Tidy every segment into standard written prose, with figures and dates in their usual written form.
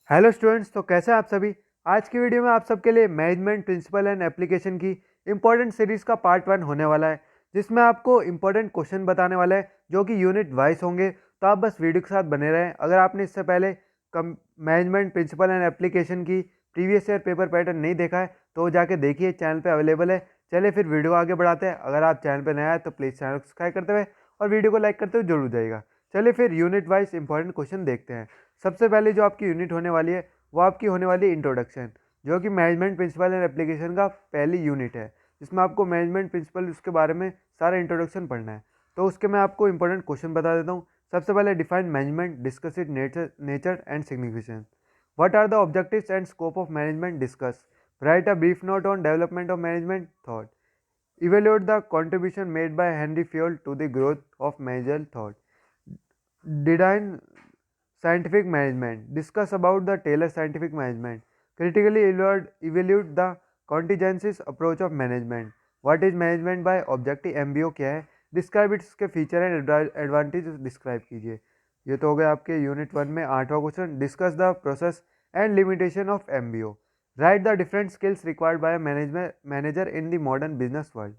Hello students, तो कैसे हैं आप सभी। आज की वीडियो में आप सबके लिए मैनेजमेंट प्रिंसिपल एंड एप्लीकेशन की इंपॉर्टेंट सीरीज का पार्ट 1 होने वाला है, जिसमें आपको इंपॉर्टेंट क्वेश्चन बताने वाला है जो कि यूनिट वाइज होंगे। तो आप बस वीडियो के साथ बने रहें। अगर आपने इससे पहले कम मैनेजमेंट प्रिंसिपल एंड एप्लीकेशन की प्रीवियस ईयर पेपर पैटर्न नहीं देखा है तो जाके देखिए, चैनल पर अवेलेबल है। चलिए फिर वीडियो को आगे बढ़ाते हैं। अगर आप चैनल पर नया है तो प्लीज़ चैनल को सब्सक्राइब करते हुए और वीडियो को लाइक करते हुए जरूर जाएगा। चलिए फिर यूनिट वाइज इंपॉर्टेंट क्वेश्चन देखते हैं। सबसे पहले जो आपकी यूनिट होने वाली है वो आपकी होने वाली इंट्रोडक्शन, जो कि मैनेजमेंट प्रिंसिपल एंड एप्लीकेशन का पहली यूनिट है, जिसमें आपको मैनेजमेंट प्रिंसिपल उसके बारे में सारा इंट्रोडक्शन पढ़ना है। तो उसके मैं आपको इंपॉर्टेंट क्वेश्चन बता देता हूँ। सबसे पहले define management, discuss it nature and significance. What are the objectives and scope of management, discuss. Write a brief note on development of management thought. Evaluate the contribution made by Henry Fayol to the growth of managerial thought. Design scientific management. Discuss about the Taylor scientific management. Critically evaluate the contingencies approach of management. What is management by objective, MBO क्या है? Describe its के feature and advantage describe कीजिए। ये तो हो गया आपके unit 1 में 8वां question. Discuss the process and limitation of MBO. Write the different skills required by a manager in the modern business world.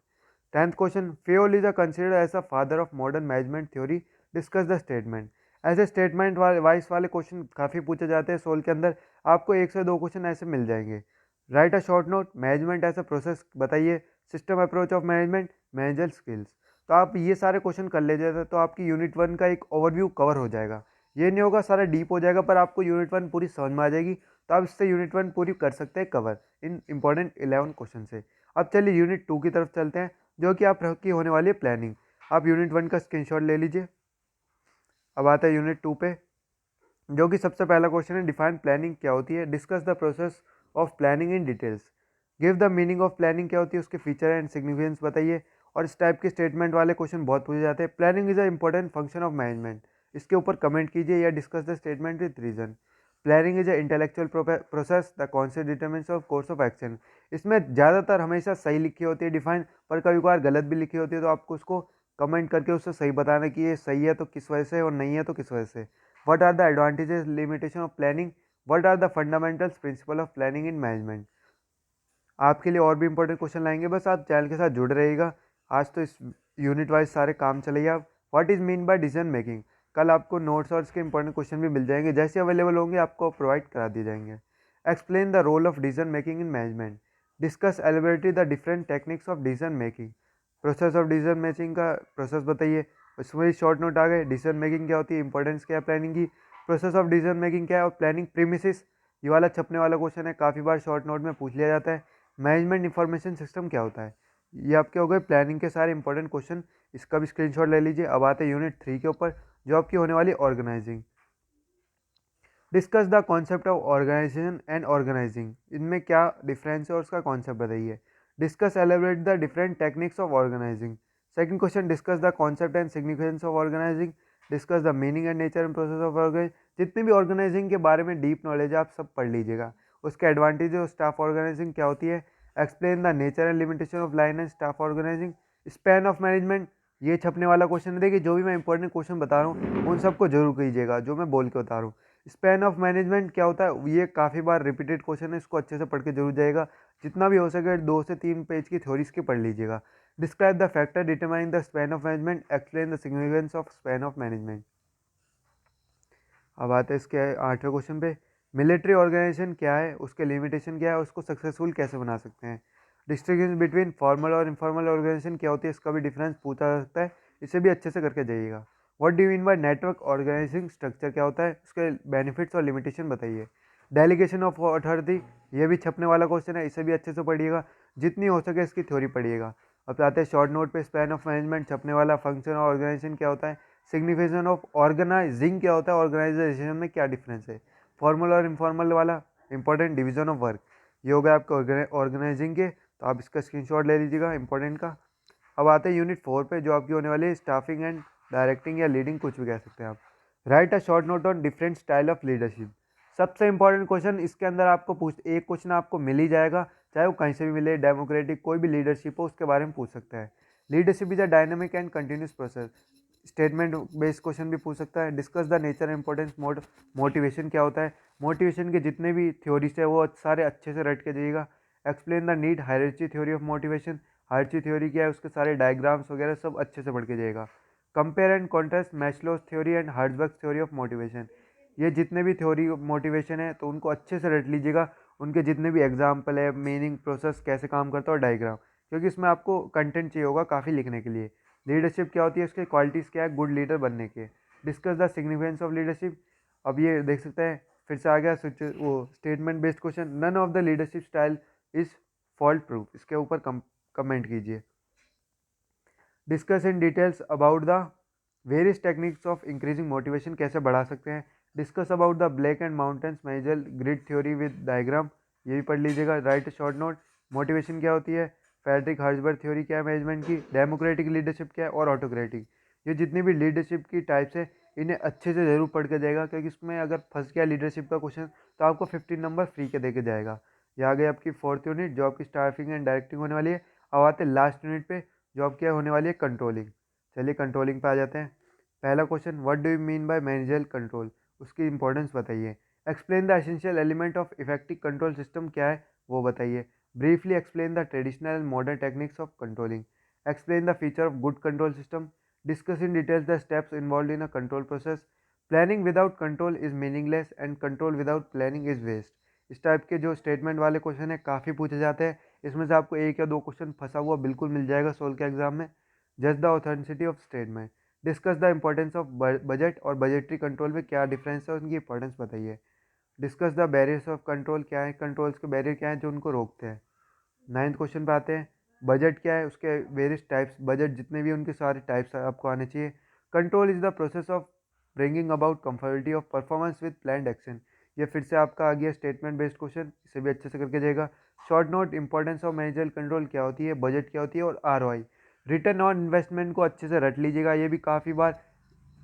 10th question. Fayol is considered as a father of modern management theory. Discuss the statement. ऐसे statement wise वाले question काफ़ी पूछे जाते हैं soul के अंदर। आपको 1 से 2 क्वेश्चन ऐसे मिल जाएंगे। Write a short note. Management as a process बताइए। System approach of management, manager skills. तो आप ये सारे क्वेश्चन कर ले जाते तो आपकी यूनिट 1 का एक ओवरव्यू कवर हो जाएगा। ये नहीं होगा सारा डीप हो जाएगा, पर आपको यूनिट 1 पूरी समझ में आ जाएगी। तो आप इससे यूनिट 1 पूरी कर सकते हैं कवर इन इंपॉर्टेंट 11 क्वेश्चन से। अब चलिए यूनिट 2 की तरफ चलते हैं, जो कि आप की होने वाली है प्लानिंग। आप यूनिट 1 का स्क्रीनशॉट ले लीजिए। अब आता है यूनिट 2 पे, जो कि सबसे पहला क्वेश्चन है डिफाइन प्लानिंग क्या होती है। Discuss the process of planning in details. Give the meaning of planning क्या होती है, उसके फीचर एंड सिग्निफिकेंस बताइए। और इस टाइप के स्टेटमेंट वाले क्वेश्चन बहुत पूछे जाते हैं। Planning is a important function of management. इसके ऊपर कमेंट कीजिए या discuss the statement with reason. Planning is a intellectual process, the concept determines of course of action. इसमें ज़्यादातर हमेशा सही लिखी होती है डिफाइन, पर कभी कभार गलत भी लिखी होती है। तो आपको उसको कमेंट करके उससे सही बताना कि ये सही है तो किस वजह से और नहीं है तो किस वजह से। What are the advantages, limitation of planning? What are the fundamentals, principle of planning in management? आपके लिए और भी इंपॉर्टेंट क्वेश्चन लाएंगे, बस आप चैनल के साथ जुड़े रहिएगा। आज तो इस यूनिट वाइज सारे काम चलेंगे। आप what is mean by decision making. कल आपको नोट्स और इसके इंपॉर्टेंट क्वेश्चन भी मिल जाएंगे, जैसे अवेलेबल होंगे आपको प्रोवाइड करा दिए जाएंगे। Explain the role of decision making in management. Discuss elaborately the different techniques of decision making. Process of decision making का प्रोसेस बताइए। इसमें शॉर्ट नोट आ गए। डिसीजन मेकिंग क्या होती है, इंपॉर्टेंस क्या है प्लानिंग की, प्रोसेस ऑफ डिसीजन मेकिंग क्या है और प्लानिंग प्रीमिसेस। ये वाला छपने वाला क्वेश्चन है, काफ़ी बार शॉर्ट नोट में पूछ लिया जाता है। मैनेजमेंट इंफॉर्मेशन सिस्टम क्या होता है। ये आपके हो गए प्लानिंग के सारे इंपॉर्टेंट क्वेश्चन। इसका भी स्क्रीनशॉट ले लीजिए। अब आते हैं यूनिट 3 के ऊपर, जो आपकी होने वाली organizing. Discuss the concept of organization and organizing. इनमें क्या डिफरेंस है और उसका कॉन्सेप्ट बताइए। Discuss elaborate the different techniques of organizing. Second question, discuss the concept and significance of organizing. Discuss the meaning and nature and process of organize. जितने भी organising के बारे में डीप नॉलेज है आप सब पढ़ लीजिएगा। उसके एडवांटेज और स्टाफ ऑर्गेनाइजिंग क्या होती है। Explain the nature and limitation of line and staff organizing. Span of management, ये छपने वाला क्वेश्चन है। देखिए जो भी मैं इंपॉर्टेंट क्वेश्चन बता रहा हूँ उन सबको जरूर कीजिएगा जो मैं बोल के बता रहा हूँ। स्पैन ऑफ मैनेजमेंट क्या होता है, ये काफ़ी बार रिपीटेड क्वेश्चन है, इसको अच्छे से पढ़ के जरूर जाएगा। जितना भी हो सके 2 से 3 पेज की थ्योरी इसकी पढ़ लीजिएगा। Describe the factor determine the span of management. Explain the significance of span of management. अब आते हैं इसके 8वें क्वेश्चन पे। मिलिट्री ऑर्गेनाइजेशन क्या है, उसके लिमिटेशन क्या है, उसको सक्सेसफुल कैसे बना सकते हैं। डिस्टिंक्शन बिटवीन फॉर्मल और इनफॉर्मल ऑर्गेनाइजेशन क्या होती है, इसका भी डिफरेंस पूछा जा सकता है। इसे भी अच्छे से करके जाइएगा। What do mean by network organizing structure क्या होता है, उसके बेनिफिट्स और लिमिटेशन बताइए। डेलीगेशन ऑफ अथॉरिटी, ये भी छपने वाला क्वेश्चन है, इसे भी अच्छे से पढ़िएगा। जितनी हो सके इसकी थ्योरी पढ़िएगा। अब आते हैं शॉर्ट नोट पे। स्पैन ऑफ मैनेजमेंट छपने वाला। फंक्शन ऑफ ऑर्गेनाइजेशन क्या होता है। सिग्निफिकेशन ऑफ ऑर्गेनाइजिंग क्या होता है, ऑर्गेनाइजेशन में क्या डिफरेंस है। फॉर्मल और इनफॉर्मल वाला इंपॉर्टेंट डिवीजन ऑफ वर्क, ये हो गया आपके ऑर्गेनाइजिंग के। तो आप इसका स्क्रीनशॉट ले लीजिएगा इंपॉर्टेंट का। अब आते हैं यूनिट 4 पे, जो आपकी होने वाली है स्टाफिंग एंड डायरेक्टिंग या लीडिंग, कुछ भी कह सकते हैं आप। Right a short note on different style of leadership. सबसे इंपॉर्टेंट क्वेश्चन इसके अंदर आपको एक क्वेश्चन आपको मिल ही जाएगा, चाहे वो कहीं से भी मिले। डेमोक्रेटिक कोई भी लीडरशिप हो उसके बारे में पूछ सकता है। Leadership is a dynamic and continuous process. Statement based question भी पूछ सकता है। Discuss the nature importance motivation क्या होता है, मोटिवेशन के जितने भी थ्योरीज है वो सारे अच्छे से रट के जाइएगा। Explain the need hierarchy theory of motivation, hierarchy theory क्या है उसके सारे डायग्राम्स वगैरह सब अच्छे से पढ़ के जाइएगा। Compare and contrast Maslow's theory and Herzberg theory of motivation, ये जितने भी थ्योरी मोटिवेशन है तो उनको अच्छे से रट लीजिएगा। उनके जितने भी एग्जाम्पल है, मीनिंग, प्रोसेस कैसे काम करता है और डायग्राम, क्योंकि इसमें आपको कंटेंट चाहिए होगा काफ़ी लिखने के लिए। लीडरशिप क्या होती है, इसके क्वालिटीज़ क्या है गुड लीडर बनने के। Discuss the significance of leadership, अब ये देख सकते हैं फिर से आ गया वो statement based question. None of the leadership style is fault proof, इसके ऊपर कमेंट कीजिए। Discuss in details about the various techniques of increasing motivation, कैसे बढ़ा सकते हैं। Discuss about the Blake and Mouton's managerial grid theory with diagram, ये भी पढ़ लीजिएगा। राइट शॉर्ट नोट, मोटिवेशन क्या होती है, फ्रेडरिक हर्ट्जबर्ग थ्योरी क्या है मैनेजमेंट की, डेमोक्रेटिक लीडरशिप क्या है और ऑटोक्रेटिक। ये जितनी भी लीडरशिप की टाइप्स है इन्हें अच्छे से ज़रूर पढ़ के जाएगा, क्योंकि इसमें अगर फंस गया लीडरशिप का क्वेश्चन तो आपको 15 नंबर फ्री के दे के जाएगा। ये आ गई आपकी 4th यूनिट जो आपकी स्टाफिंग एंड डायरेक्टिंग होने वाली है। अब आते हैं लास्ट यूनिट पे जो आपकी होने वाली है कंट्रोलिंग। चलिए कंट्रोलिंग पे आ जाते हैं। पहला question, what do you mean by managerial control, उसकी इंपॉर्टेंस बताइए। Explain the essential element of effective control system, क्या है वो बताइए। Briefly explain the traditional and modern techniques of controlling. Explain the feature of good control system. Discuss in details the steps involve in a control process. Planning without control is meaningless and control without planning is waste. इस type के जो statement वाले question है काफ़ी पूछे जाते हैं। इसमें से आपको एक या दो क्वेश्चन फंसा हुआ बिल्कुल मिल जाएगा सोल्व के एग्जाम में। Just the authenticity of statement. Discuss the importance of budget और बजटरी कंट्रोल में क्या डिफरेंस है, उनकी इंपॉर्टेंस बताइए। Discuss the barriers of control, क्या है कंट्रोल्स के बैरियर क्या है जो उनको रोकते हैं। 9th क्वेश्चन पे आते हैं, बजट क्या है उसके वेरियस टाइप्स, बजट जितने भी उनके सारे टाइप्स आपको आने चाहिए। Control is the process of bringing about comfortability of performance with planned action, ये फिर से आपका आ गया स्टेटमेंट बेस्ड क्वेश्चन, इसे भी अच्छे से करके जाएगा। Short note, importance of managerial control क्या होती है, बजट क्या होती है और आरओआई। रिटर्न ऑन इन्वेस्टमेंट को अच्छे से रट लीजिएगा, ये भी काफ़ी बार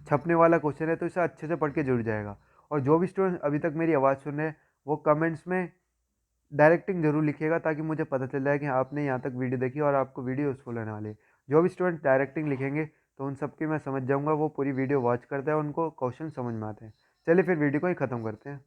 छपने वाला क्वेश्चन है तो इसे अच्छे से पढ़ के जुड़ जाएगा। और जो भी स्टूडेंट अभी तक मेरी आवाज़ सुन रहे हैं वो कमेंट्स में डायरेक्टिंग जरूर लिखिएगा, ताकि मुझे पता चल जाए कि आपने यहाँ तक वीडियो देखी और आपको वीडियो यूज़फुल होने वाली है। जो भी स्टूडेंट डायरेक्टिंग लिखेंगे तो उन सबकी मैं समझ जाऊँगा वो पूरी वीडियो वॉच करते हैं, उनको क्वेश्चन समझ में आते हैं। चलिए फिर वीडियो को ही ख़त्म करते हैं।